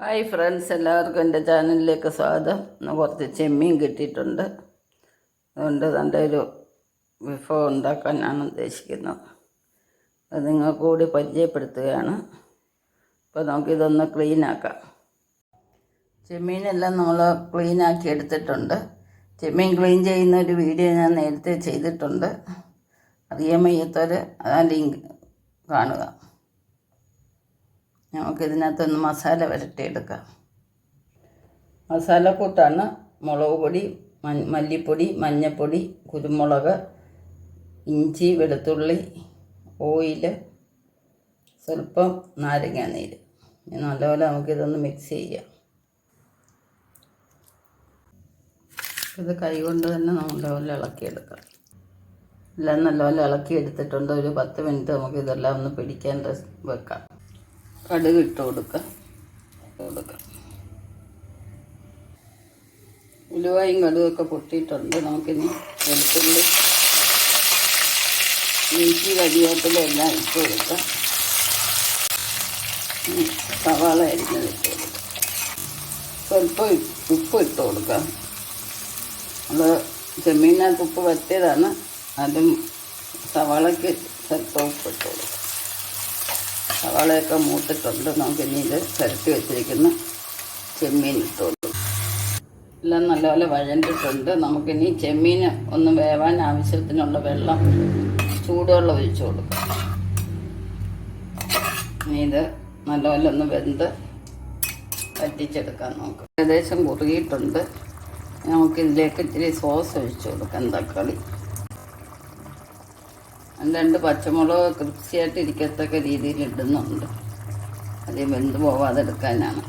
Hi friends, എല്ലാവർക്കും എൻ്റെ ചാനലിലേക്ക് സ്വാഗതം. ഇന്ന് കുറച്ച് ചെമ്മീൻ കിട്ടിയിട്ടുണ്ട്. അതുകൊണ്ട് നല്ലൊരു വിഭവം ഉണ്ടാക്കാനാണ് ഉദ്ദേശിക്കുന്നത്. അത് നിങ്ങൾക്ക് കൂടി പരിചയപ്പെടുത്തുകയാണ്. അപ്പോൾ നമുക്കിതൊന്ന് ക്ലീനാക്കാം. ചെമ്മീനെല്ലാം നമ്മൾ ക്ലീനാക്കി എടുത്തിട്ടുണ്ട്. ചെമ്മീൻ ക്ലീൻ ചെയ്യുന്ന ഒരു വീഡിയോ ഞാൻ നേരത്തെ ചെയ്തിട്ടുണ്ട്. അറിയാൻ വയ്യാത്തവർ ആ ലിങ്ക് കാണുക. നമുക്കിതിനകത്തൊന്ന് മസാല വരട്ടിയെടുക്കാം. മസാലക്കൂട്ടാണ് മുളക് പൊടി, മല്ലിപ്പൊടി, മഞ്ഞൾപ്പൊടി, കുരുമുളക്, ഇഞ്ചി, വെളുത്തുള്ളി, ഓയിൽ, സ്വല്പം നാരങ്ങാനീര്. നല്ലപോലെ നമുക്കിതൊന്ന് മിക്സ് ചെയ്യാം. ഇത് കൈ കൊണ്ട് തന്നെ നല്ലപോലെ ഇളക്കിയെടുക്കാം. എല്ലാം നല്ലപോലെ ഇളക്കി എടുത്തിട്ടുണ്ട്. ഒരു 10 മിനിറ്റ് നമുക്കിതെല്ലാം ഒന്ന് പിടിക്കാൻ വെക്കാം. കടുക് ഇട്ട് കൊടുക്കാം. ഉലുവായും കടുകൊക്കെ പൊട്ടിയിട്ടുണ്ട്. നമുക്കിനി വെളുത്തുള്ളി, ഇഞ്ചി, കരിവേപ്പില എല്ലാം ഇട്ട് കൊടുക്കാം. സവാള അരിഞ്ഞത് ഇട്ട് കൊടുക്കാം. സ്വല്പം ഉപ്പ് ഇട്ട് കൊടുക്കാം. നമ്മൾ ചെമ്മീനകത്ത് ഉപ്പ് വറ്റിയതാണ്. അതും സവാളയ്ക്ക് സ്വല്പം ഉപ്പ് ഇട്ട് കൊടുക്കാം. സവാളയൊക്കെ മൂത്തിട്ടുണ്ട്. നമുക്കിനി ഇത് പുരട്ടി വെച്ചിരിക്കുന്ന ചെമ്മീൻ ഇട്ട് കൊടുക്കും. എല്ലാം നല്ലപോലെ വഴണ്ടിട്ടുണ്ട്. നമുക്കിനി ചെമ്മീൻ ഒന്ന് വേവാൻ ആവശ്യത്തിനുള്ള വെള്ളം, ചൂടുവെള്ളം ഒഴിച്ചു കൊടുക്കാം. ഇനി ഇത് നല്ലപോലെ ഒന്ന് വെന്ത് വറ്റിച്ചെടുക്കാൻ നോക്കാം. ഏകദേശം കുറുകിയിട്ടുണ്ട്. നമുക്കിതിലേക്ക് ഇത്തിരി സോസ് ഒഴിച്ചു കൊടുക്കാം. തക്കാളി, 2 പച്ചമുളക് ക്രിസ്പിയായിട്ട് ഇരിക്കത്തക്ക രീതിയിൽ ഇടുന്നുണ്ട്. അത് വെന്ത് പോവാതെടുക്കാനാണ്.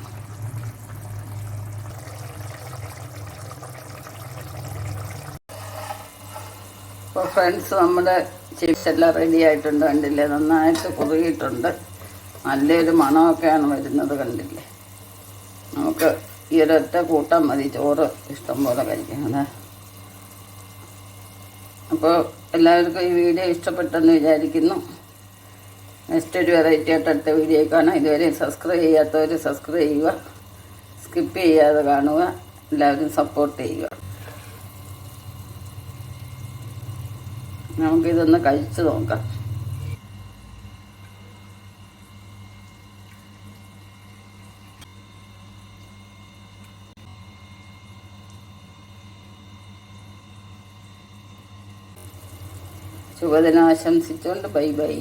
അപ്പോൾ ഫ്രണ്ട്സ്, നമ്മുടെ ചിപ്സ് എല്ലാം റെഡി ആയിട്ടുണ്ട്. കണ്ടില്ലേ, നന്നായിട്ട് കുറുകിയിട്ടുണ്ട്. നല്ലൊരു മണമൊക്കെയാണ് വരുന്നത്. കണ്ടില്ലേ, നമുക്ക് ഈ ഒരൊറ്റ കൂട്ടാൻ മതി. ചോറ് ഇഷ്ടം പോലെ കഴിക്കുന്നത്. അപ്പോൾ എല്ലാവർക്കും ഈ വീഡിയോ ഇഷ്ടപ്പെട്ടെന്ന് വിചാരിക്കുന്നു. നെക്സ്റ്റ് ഒരു വെറൈറ്റി ആയിട്ട് അടുത്ത വീഡിയോ കാണാം. ഇതുവരെ സബ്സ്ക്രൈബ് ചെയ്യാത്തവർ സബ്സ്ക്രൈബ് ചെയ്യുക, സ്കിപ്പ് ചെയ്യാതെ കാണുക. എല്ലാവരും സപ്പോർട്ട് ചെയ്യുക. നമുക്കിതൊന്ന് കഴിച്ച് നോക്കാം. ശുഭദിനം ആശംസിച്ചുകൊണ്ട് ബൈ ബൈ.